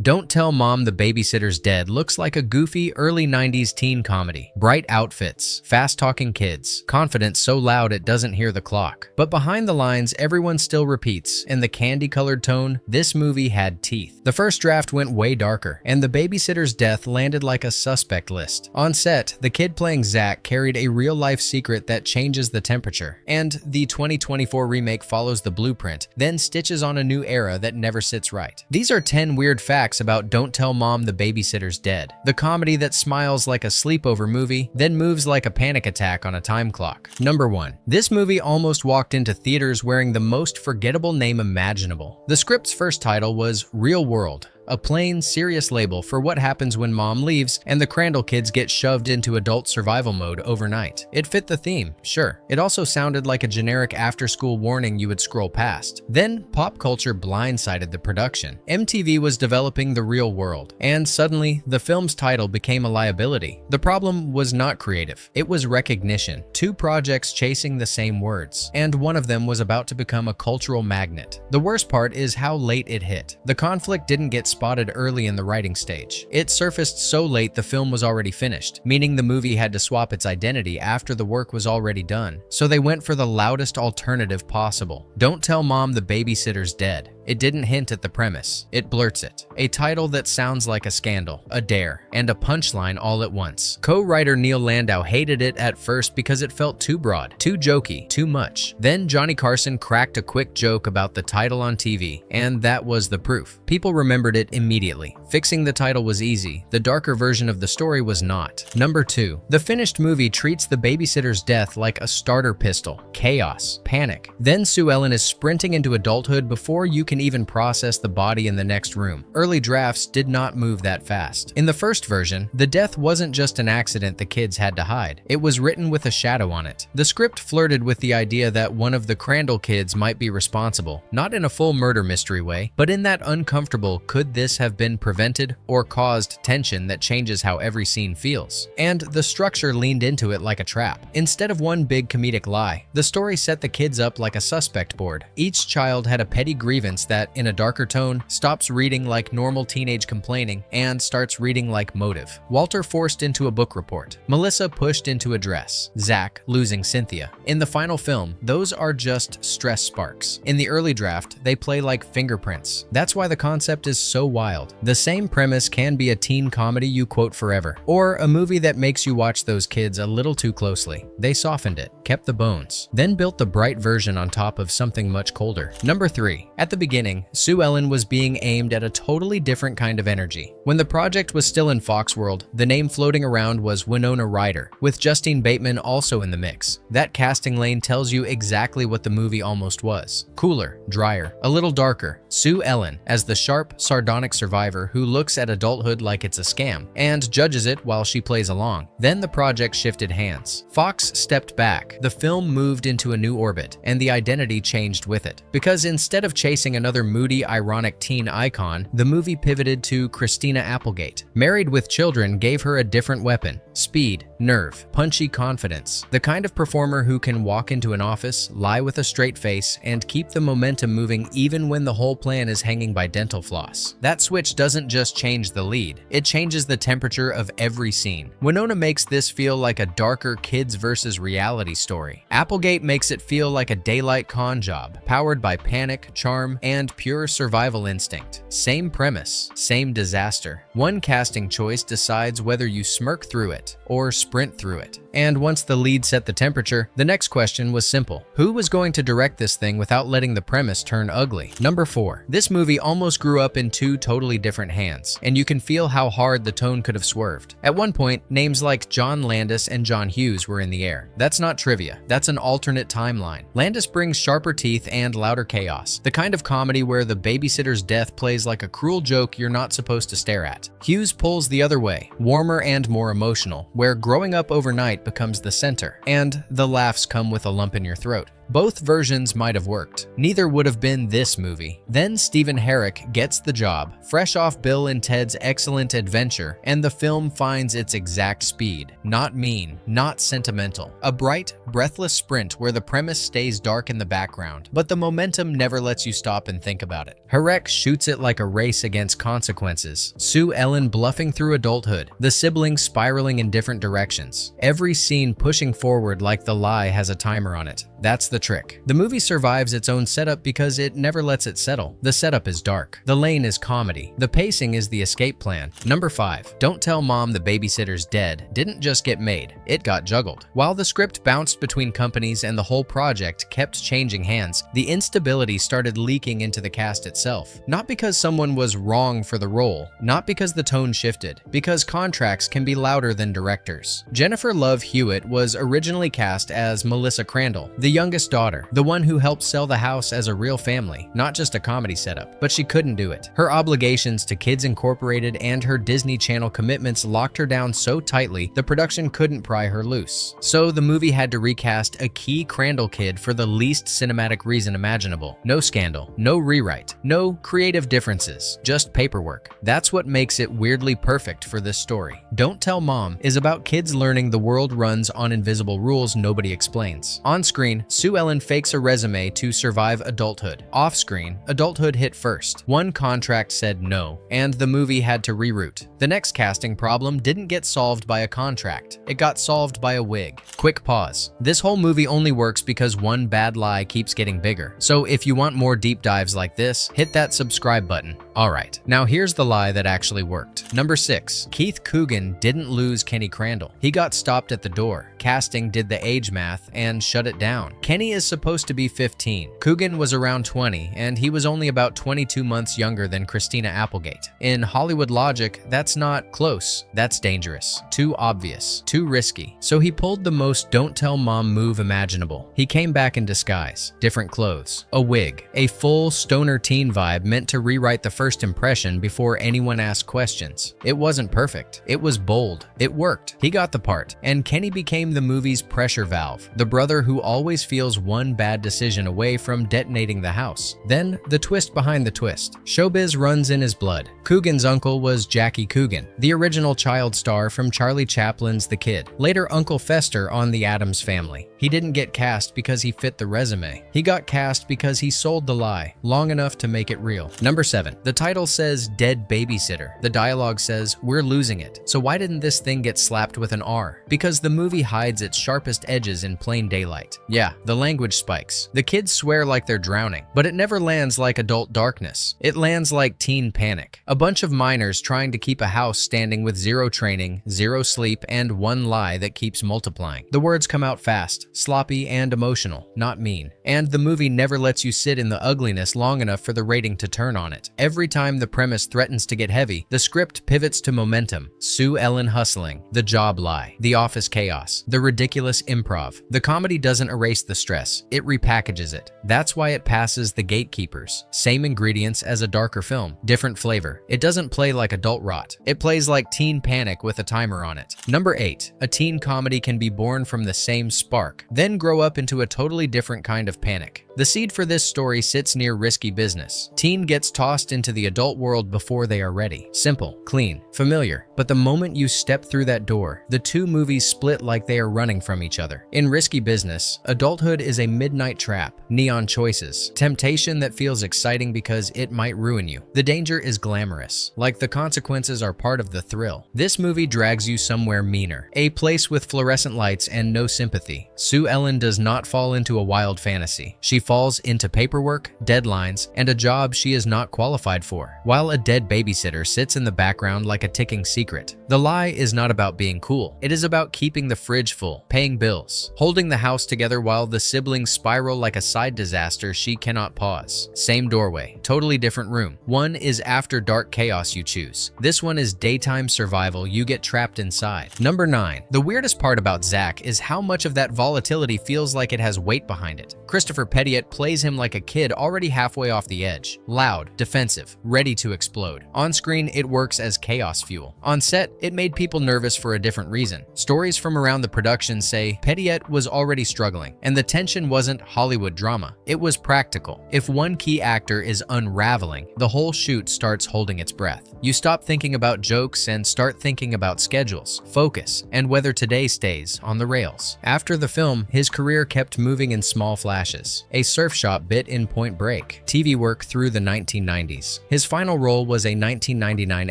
Don't Tell Mom the Babysitter's Dead looks like a goofy early 90s teen comedy. Bright outfits, fast-talking kids, confidence so loud it doesn't hear the clock. But behind the lines, everyone still repeats, in the candy-colored tone, this movie had teeth. The first draft went way darker, and the babysitter's death landed like a suspect list. On set, the kid playing Zack carried a real-life secret that changes the temperature, and the 2024 remake follows the blueprint, then stitches on a new era that never sits right. These are 10 weird facts about Don't Tell Mom the Babysitter's Dead, the comedy that smiles like a sleepover movie, then moves like a panic attack on a time clock. Number 1. This movie almost walked into theaters wearing the most forgettable name imaginable. The script's first title was Real World, a plain, serious label for what happens when mom leaves and the Crandall kids get shoved into adult survival mode overnight. It fit the theme, sure. It also sounded like a generic after-school warning you would scroll past. Then, pop culture blindsided the production. MTV was developing The Real World, and suddenly, the film's title became a liability. The problem was not creative. It was recognition. Two projects chasing the same words, and one of them was about to become a cultural magnet. The worst part is how late it hit. The conflict didn't get spotted early in the writing stage. It surfaced so late the film was already finished, meaning the movie had to swap its identity after the work was already done. So they went for the loudest alternative possible. Don't Tell Mom the Babysitter's Dead. It didn't hint at the premise, it blurts it. A title that sounds like a scandal, a dare, and a punchline all at once. Co-writer Neil Landau hated it at first because it felt too broad, too jokey, too much. Then Johnny Carson cracked a quick joke about the title on TV, and that was the proof. People remembered it immediately. Fixing the title was easy, the darker version of the story was not. Number 2. The finished movie treats the babysitter's death like a starter pistol. Chaos, panic. Then Sue Ellen is sprinting into adulthood before you can even process the body in the next room. Early drafts did not move that fast. In the first version, the death wasn't just an accident the kids had to hide. It was written with a shadow on it. The script flirted with the idea that one of the Crandall kids might be responsible, not in a full murder mystery way, but in that uncomfortable could this have been prevented or caused tension that changes how every scene feels. And the structure leaned into it like a trap. Instead of one big comedic lie, the story set the kids up like a suspect board. Each child had a petty grievance that, in a darker tone, stops reading like normal teenage complaining and starts reading like motive. Walter forced into a book report. Melissa pushed into a dress. Zack losing Cynthia. In the final film, those are just stress sparks. In the early draft, they play like fingerprints. That's why the concept is so wild. The same premise can be a teen comedy you quote forever, or a movie that makes you watch those kids a little too closely. They softened it, kept the bones, then built the bright version on top of something much colder. Number 3. At the beginning, Sue Ellen was being aimed at a totally different kind of energy. When the project was still in Foxworld, the name floating around was Winona Ryder, with Justine Bateman also in the mix. That casting lane tells you exactly what the movie almost was. Cooler, drier, a little darker. Sue Ellen as the sharp, sardonic survivor who looks at adulthood like it's a scam, and judges it while she plays along. Then the project shifted hands. Fox stepped back, the film moved into a new orbit, and the identity changed with it. Because instead of chasing another moody, ironic teen icon, the movie pivoted to Christina Applegate. Married with Children gave her a different weapon. Speed, nerve, punchy confidence. The kind of performer who can walk into an office, lie with a straight face, and keep the momentum moving even when the whole plan is hanging by dental floss. That switch doesn't just change the lead, it changes the temperature of every scene. Winona makes this feel like a darker kids versus reality story. Applegate makes it feel like a daylight con job, powered by panic, charm, and pure survival instinct. Same premise, same disaster. One casting choice decides whether you smirk through it or sprint through it. And once the lead set the temperature, the next question was simple. Who was going to direct this thing without letting the premise turn ugly? Number 4. This movie almost grew up in two totally different hands, and you can feel how hard the tone could have swerved. At one point, names like John Landis and John Hughes were in the air. That's not trivia, that's an alternate timeline. Landis brings sharper teeth and louder chaos, the kind of comedy where the babysitter's death plays like a cruel joke you're not supposed to stare at. Hughes pulls the other way, warmer and more emotional, where growing up overnight becomes the center, and the laughs come with a lump in your throat. Both versions might have worked. Neither would have been this movie. Then Stephen Herrick gets the job, fresh off Bill and Ted's excellent adventure, and the film finds its exact speed. Not mean, not sentimental. A bright, breathless sprint where the premise stays dark in the background, but the momentum never lets you stop and think about it. Harek shoots it like a race against consequences. Sue Ellen bluffing through adulthood. The siblings spiraling in different directions. Every scene pushing forward like The Lie has a timer on it. That's the trick. The movie survives its own setup because it never lets it settle. The setup is dark. The lane is comedy. The pacing is the escape plan. Number 5. Don't Tell Mom the Babysitter's Dead didn't just get made, it got juggled. While the script bounced between companies and the whole project kept changing hands, the instability started leaking into the cast itself. Not because someone was wrong for the role, not because the tone shifted, because contracts can be louder than directors. Jennifer Love Hewitt was originally cast as Melissa Crandall, the youngest daughter, the one who helped sell the house as a real family, not just a comedy setup, but she couldn't do it. Her obligations to Kids Incorporated and her Disney Channel commitments locked her down so tightly the production couldn't pry her loose. So the movie had to recast a key Crandall kid for the least cinematic reason imaginable. No scandal, no rewrite, no creative differences, just paperwork. That's what makes it weirdly perfect for this story. Don't Tell Mom is about kids learning the world runs on invisible rules nobody explains. On screen, Sue Ellen fakes a resume to survive adulthood. Off-screen, adulthood hit first. One contract said no, and the movie had to reroute. The next casting problem didn't get solved by a contract. It got solved by a wig. Quick pause. This whole movie only works because one bad lie keeps getting bigger. So if you want more deep dives like this, hit that subscribe button. Alright, now here's the lie that actually worked. Number 6. Keith Coogan didn't lose Kenny Crandall. He got stopped at the door. Casting did the age math and shut it down. Kenny is supposed to be 15. Coogan was around 20, and he was only about 22 months younger than Christina Applegate. In Hollywood logic, that's not close. That's dangerous. Too obvious. Too risky. So he pulled the most Don't Tell Mom move imaginable. He came back in disguise. Different clothes. A wig. A full stoner teen vibe meant to rewrite the first impression before anyone asked questions. It wasn't perfect. It was bold. It worked. He got the part. And Kenny became the movie's pressure valve. The brother who always feels one bad decision away from detonating the house. Then, the twist behind the twist. Showbiz runs in his blood. Coogan's uncle was Jackie Coogan, the original child star from Charlie Chaplin's The Kid. Later Uncle Fester on The Addams Family. He didn't get cast because he fit the resume. He got cast because he sold the lie long enough to make it real. Number 7. The title says Dead Babysitter. The dialogue says, we're losing it. So why didn't this thing get slapped with an R? Because the movie hides its sharpest edges in plain daylight. Yeah, the language spikes. The kids swear like they're drowning, but it never lands like adult darkness. It lands like teen panic. A bunch of minors trying to keep a house standing with zero training, zero sleep, and one lie that keeps multiplying. The words come out fast, sloppy, and emotional, not mean. And the movie never lets you sit in the ugliness long enough for the rating to turn on it. Every time the premise threatens to get heavy, the script pivots to momentum. Sue Ellen hustling, the job lie, the office chaos, the ridiculous improv. The comedy doesn't erase the stress, it repackages it. That's why it passes the gatekeepers. Same ingredients as a darker film, different flavor. It doesn't play like adult rot. It plays like teen panic with a timer on it. Number 8. A teen comedy can be born from the same spark, then grow up into a totally different kind of panic. The seed for this story sits near risky business. Teen gets tossed into the adult world before they are ready. Simple, clean, familiar. But the moment you step through that door, the two movies split like they are running from each other. In Risky Business, adulthood is a midnight trap, neon choices, temptation that feels exciting because it might ruin you. The danger is glamorous, like the consequences are part of the thrill. This movie drags you somewhere meaner, a place with fluorescent lights and no sympathy. Sue Ellen does not fall into a wild fantasy. She falls into paperwork, deadlines, and a job she is not qualified for, while a dead babysitter sits in the background like a ticking secret. The lie is not about being cool. It is about keeping the fridge full, paying bills, holding the house together while the siblings spiral like a side disaster she cannot pause. Same doorway, totally different room. One is after dark chaos you choose. This one is daytime survival you get trapped inside. Number 9. The weirdest part about Zack is how much of that volatility feels like it has weight behind it. Christopher Pettiette plays him like a kid already halfway off the edge. Loud, defensive, ready to explode. On screen, it works as chaos fuel. On set, it made people nervous for a different reason. Stories from around the production say Pettiette was already struggling, and the tension wasn't Hollywood drama. It was practical. If one key actor is unraveling, the whole shoot starts holding its breath. You stop thinking about jokes and start thinking about schedules, focus, and whether today stays on the rails. After the film, his career kept moving in small flashes. A surf shop bit in Point Break, TV work through the 1990s. His final role was a 1999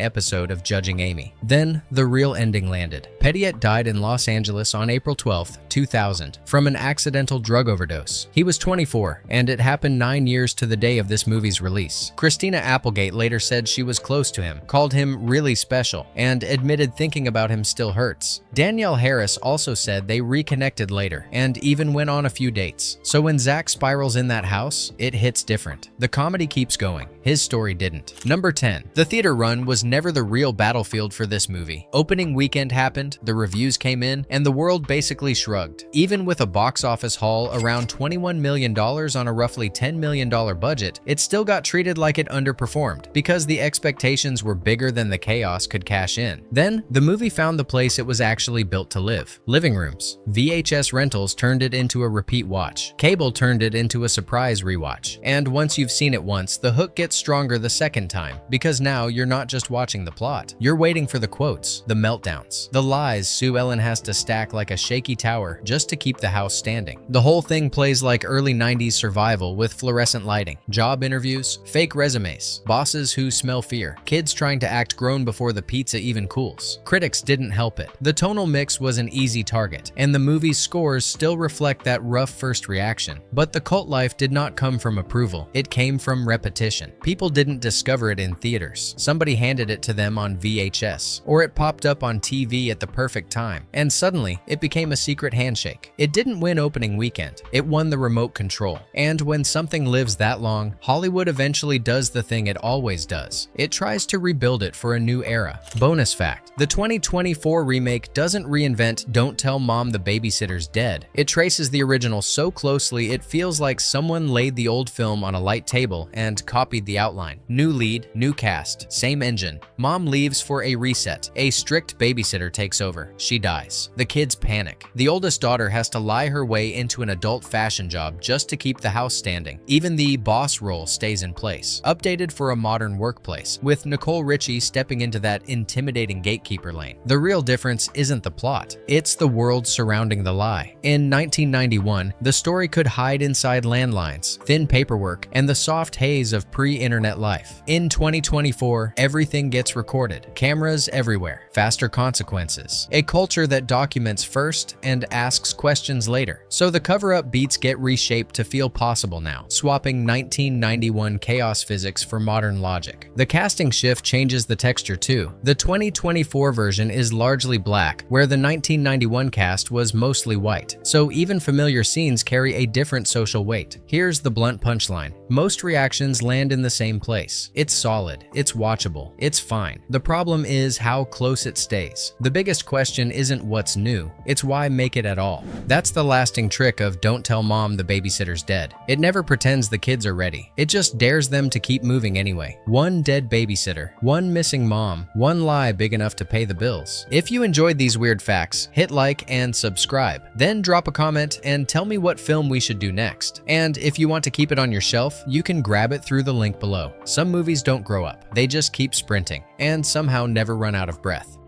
episode of Judging Amy. Then, the real ending landed. Petiot died in Los Angeles on April 12, 2000, from an accidental drug overdose. He was 24, and it happened 9 years to the day of this movie's release. Christina Applegate later said she was close to him, called him really special, and admitted thinking about him still hurts. Danielle Harris also said they reconnected later, and even went on a few dates. So when Zack spirals in that house, it hits different. The comedy keeps going. His story didn't. Number 10. The theater run was never the real battlefield for this movie. Opening weekend happened, the reviews came in, and the world basically shrugged. Even with a box office haul around $21 million on a roughly $10 million budget, it still got treated like it underperformed because the expectations were bigger than the chaos could cash in. Then, the movie found the place it was actually built to live. Living rooms. VHS rentals turned it into a repeat watch. Cable turned it into a surprise rewatch. And once you've seen it once, the hook gets stronger the second time, because now you're not just watching the plot. You're waiting for the quotes, the meltdowns, the lies Sue Ellen has to stack like a shaky tower just to keep the house standing. The whole thing plays like early 90s survival with fluorescent lighting, job interviews, fake resumes, bosses who smell fear, kids trying to act grown before the pizza even cools. Critics didn't help it. The tonal mix was an easy target, and the movie's scores still reflect that rough first reaction. But the cult life did not come from approval. It came from repetition. People didn't discover it in theaters. Somebody handed it to them on VHS, or it popped up on TV at the perfect time, and suddenly it became a secret handshake. It didn't win opening weekend. It won the remote control. And when something lives that long, Hollywood eventually does the thing it always does. It tries to rebuild it for a new era. Bonus fact: the 2024 remake doesn't reinvent Don't Tell Mom the Babysitter's Dead. It traces the original so closely it feels like someone laid the old film on a light table and copied the outline. New lead, new cast, same engine. Mom leaves for a reset. A strict babysitter takes over. She dies. The kids panic. The oldest daughter has to lie her way into an adult fashion job just to keep the house standing. Even the boss role stays in place, updated for a modern workplace, with Nicole Richie stepping into that intimidating gatekeeper lane. The real difference isn't the plot, it's the world surrounding the lie. In 1991, the story could hide inside landlines, thin paperwork, and the soft haze of pre-internet life. In 2024, everything gets recorded. Cameras everywhere. Faster consequences. A culture that documents first and asks questions later. So the cover-up beats get reshaped to feel possible now, swapping 1991 chaos physics for modern logic. The casting shift changes the texture too. The 2024 version is largely black, where the 1991 cast was mostly white. So even familiar scenes carry a different social weight. Here's the blunt punchline. Most reactions land in the same place. It's solid, it's watchable, it's fine. The problem is how close it stays. The biggest question isn't what's new, it's why make it at all. That's the lasting trick of Don't Tell Mom the Babysitter's Dead. It never pretends the kids are ready. It just dares them to keep moving anyway. One dead babysitter, one missing mom, one lie big enough to pay the bills. If you enjoyed these weird facts, hit like and subscribe. Then drop a comment and tell me what film we should do next. And if you want to keep it on your shelf, you can grab it through the link below. Some movies don't grow up, they just keep sprinting, and somehow never run out of breath.